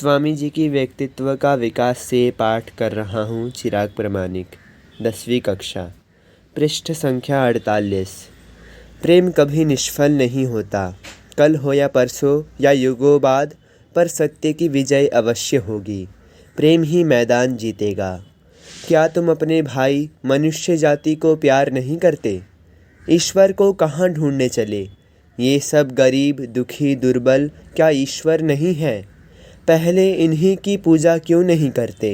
स्वामी जी की व्यक्तित्व का विकास से पाठ कर रहा हूँ। चिराग प्रमाणिक, 10वीं कक्षा, पृष्ठ संख्या 48। प्रेम कभी निष्फल नहीं होता। कल हो या परसों या युगों बाद, पर सत्य की विजय अवश्य होगी। प्रेम ही मैदान जीतेगा। क्या तुम अपने भाई मनुष्य जाति को प्यार नहीं करते? ईश्वर को कहाँ ढूंढने चले? ये सब गरीब, दुखी, दुर्बल क्या ईश्वर नहीं है? पहले इन्हीं की पूजा क्यों नहीं करते?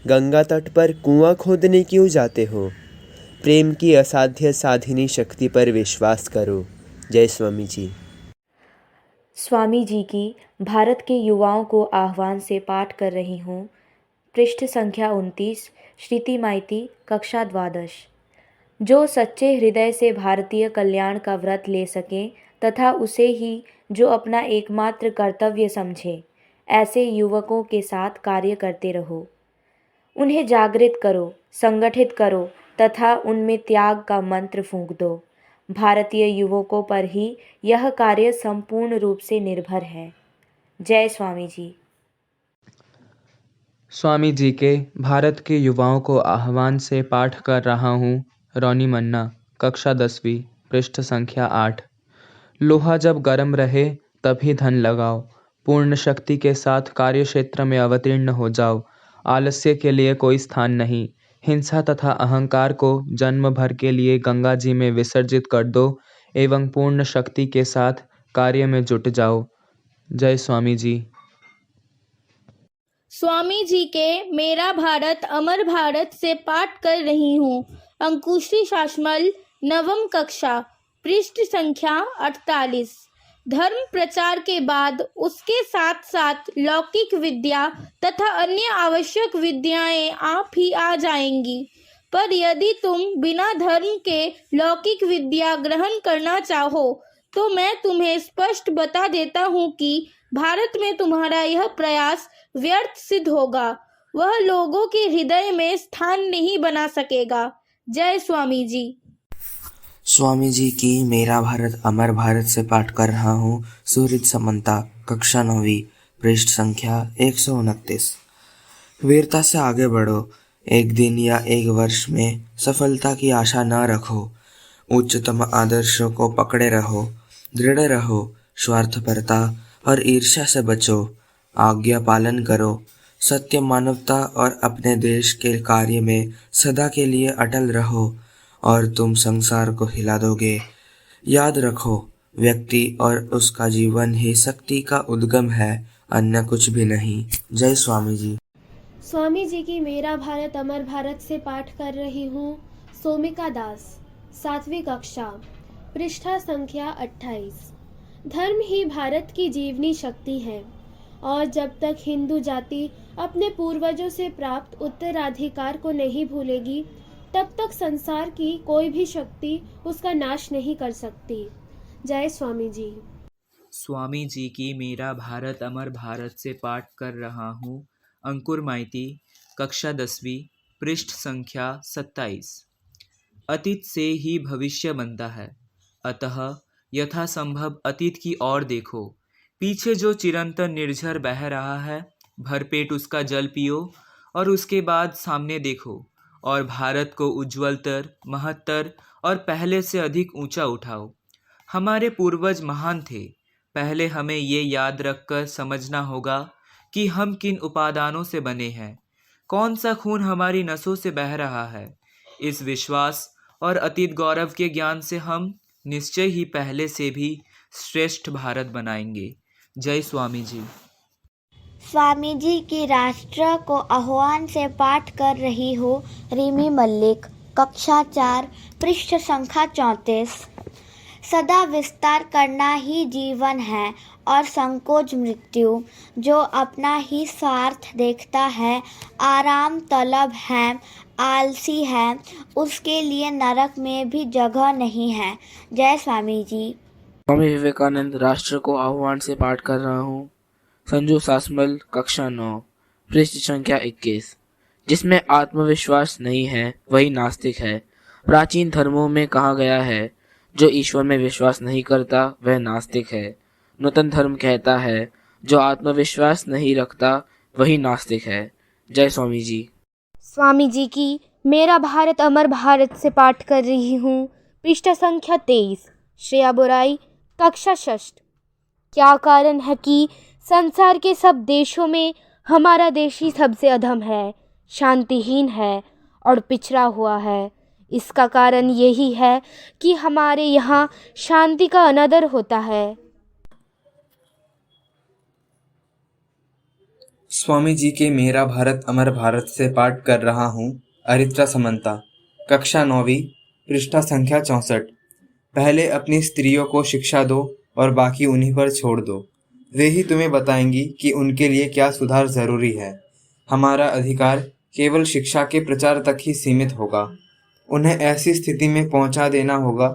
गंगा तट पर कुआं खोदने क्यों जाते हो? प्रेम की असाध्य साधिनी शक्ति पर विश्वास करो। जय स्वामी जी। स्वामी जी की भारत के युवाओं को आह्वान से पाठ कर रही हूँ। पृष्ठ संख्या 29, श्रुति माइती, कक्षा द्वादश। जो सच्चे हृदय से भारतीय कल्याण का व्रत ले सकें तथा उसे ही जो अपना एकमात्र कर्तव्य समझे, ऐसे युवकों के साथ कार्य करते रहो। उन्हें जागृत करो, संगठित करो तथा उनमें त्याग का मंत्र फूंक दो। भारतीय युवकों पर ही यह कार्य संपूर्ण रूप से निर्भर है। जय स्वामी जी। स्वामी जी के भारत के युवाओं को आह्वान से पाठ कर रहा हूँ। रोनी मन्ना, कक्षा 10वीं, पृष्ठ संख्या 8। लोहा जब गर्म रहे तभी धन लगाओ। पूर्ण शक्ति के साथ कार्यक्षेत्र में अवतीर्ण हो जाओ। आलस्य के लिए कोई स्थान नहीं। हिंसा तथा अहंकार को जन्म भर के लिए गंगा जी में विसर्जित कर दो एवं पूर्ण शक्ति के साथ कार्य में जुट जाओ। जय स्वामी जी। स्वामी जी के मेरा भारत अमर भारत से पाठ कर रही हूँ। अंकुशी शासमल, नवम कक्षा, पृष्ठ संख्या 48। धर्म प्रचार के बाद उसके साथ साथ लौकिक विद्या तथा अन्य आवश्यक विद्याएं आप ही आ जाएंगी। पर यदि तुम बिना धर्म के लौकिक विद्या ग्रहण करना चाहो तो मैं तुम्हें स्पष्ट बता देता हूँ कि भारत में तुम्हारा यह प्रयास व्यर्थ सिद्ध होगा। वह लोगों के हृदय में स्थान नहीं बना सकेगा। जय स्वामी जी। स्वामी जी की मेरा भारत अमर भारत से पाठ कर रहा हूँ। सूरज समंता, कक्षा 9वीं, पृष्ठ संख्या 129। वीरता से आगे बढ़ो। एक दिन या एक वर्ष में सफलता की आशा न रखो। उच्चतम आदर्शों को पकड़े रहो। दृढ़ रहो। स्वार्थपरता और ईर्ष्या से बचो। आज्ञा पालन करो। सत्य, मानवता और अपने देश के कार्य में सदा के लिए अटल रहो और तुम संसार को हिला दोगे। याद रखो, व्यक्ति और उसका जीवन ही शक्ति का उद्गम है, अन्य कुछ भी नहीं। जय स्वामी जी। स्वामी जी की मेरा भारत अमर भारत से पाठ कर रही हूँ। सोमिका दास, 7वीं कक्षा, पृष्ठा संख्या 28। धर्म ही भारत की जीवनी शक्ति है और जब तक हिंदू जाति अपने पूर्वजों से प्राप्त उत्तराधिकार को नहीं भूलेगी तब तक संसार की कोई भी शक्ति उसका नाश नहीं कर सकती। जय स्वामी जी। स्वामी जी की मेरा भारत अमर भारत से पाठ कर रहा हूँ। अंकुर माइती, कक्षा 10वीं, पृष्ठ संख्या 27। अतीत से ही भविष्य बनता है, अतः यथासंभव अतीत की ओर देखो। पीछे जो चिरंतन निर्झर बह रहा है, भरपेट उसका जल पियो और उसके बाद सामने देखो और भारत को उज्ज्वलतर, महत्तर और पहले से अधिक ऊंचा उठाओ। हमारे पूर्वज महान थे। पहले हमें ये याद रखकर समझना होगा कि हम किन उपादानों से बने हैं, कौन सा खून हमारी नसों से बह रहा है। इस विश्वास और अतीत गौरव के ज्ञान से हम निश्चय ही पहले से भी श्रेष्ठ भारत बनाएंगे। जय स्वामी जी। स्वामी जी की राष्ट्र को आह्वान से पाठ कर रही हूँ। रिमी मल्लिक, कक्षा 4, पृष्ठ संख्या 34। सदा विस्तार करना ही जीवन है और संकोच मृत्यु। जो अपना ही स्वार्थ देखता है, आराम तलब है, आलसी है, उसके लिए नरक में भी जगह नहीं है। जय स्वामी जी। स्वामी विवेकानंद राष्ट्र को आह्वान से पाठ कर रहा हूँ। संजू सासमल, कक्षा 9, पृष्ठ संख्या 21। जिसमें आत्मविश्वास नहीं है वही नास्तिक है। प्राचीन धर्मों में कहा गया है, जो ईश्वर में विश्वास नहीं करता वह नास्तिक है। नूतन धर्म कहता है, जो आत्मविश्वास नहीं रखता वही नास्तिक है। जय स्वामी जी। स्वामी जी की मेरा भारत अमर भारत से पाठ कर रही हूँ। पृष्ठ संख्या 23। श्रेया बुराई, कक्षा षष्ठ। क्या कारण है कि संसार के सब देशों में हमारा देश ही सबसे अधम है, शांतिहीन है और पिछड़ा हुआ है? इसका कारण यही है कि हमारे यहाँ शांति का अनादर होता है। स्वामी जी के मेरा भारत अमर भारत से पाठ कर रहा हूँ अरित्रा समंता, कक्षा 9वीं, पृष्ठ संख्या 64। पहले अपनी स्त्रियों को शिक्षा दो और बाकी उन्हीं पर छोड़ दो। वे ही तुम्हें बताएंगी कि उनके लिए क्या सुधार जरूरी है। हमारा अधिकार केवल शिक्षा के प्रचार तक ही सीमित होगा। उन्हें ऐसी स्थिति में पहुंचा देना होगा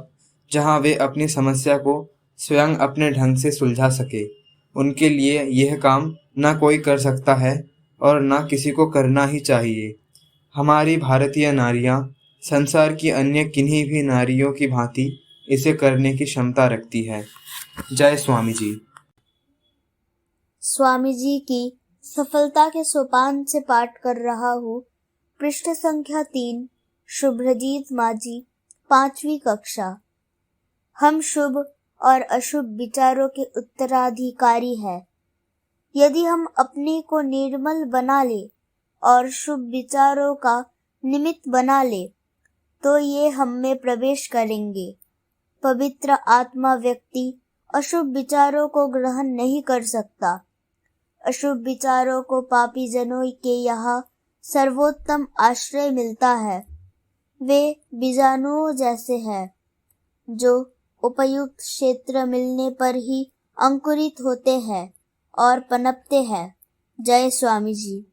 जहां वे अपनी समस्या को स्वयं अपने ढंग से सुलझा सके। उनके लिए यह काम ना कोई कर सकता है और ना किसी को करना ही चाहिए। हमारी भारतीय नारियां संसार की अन्य किन्हीं भी नारियों की भांति इसे करने की क्षमता रखती है। जय स्वामी जी। स्वामी जी की सफलता के सोपान से पाठ कर रहा हूँ। पृष्ठ संख्या 3। शुभ्रजीत माझी, 5वीं कक्षा। हम शुभ और अशुभ विचारों के उत्तराधिकारी हैं। यदि हम अपने को निर्मल बना ले और शुभ विचारों का निमित्त बना ले तो ये हम में प्रवेश करेंगे। पवित्र आत्मा व्यक्ति अशुभ विचारों को ग्रहण नहीं कर सकता। अशुभ विचारों को पापी जनों के यहाँ सर्वोत्तम आश्रय मिलता है। वे बीजाणुओं जैसे हैं जो उपयुक्त क्षेत्र मिलने पर ही अंकुरित होते हैं और पनपते हैं। जय स्वामी जी।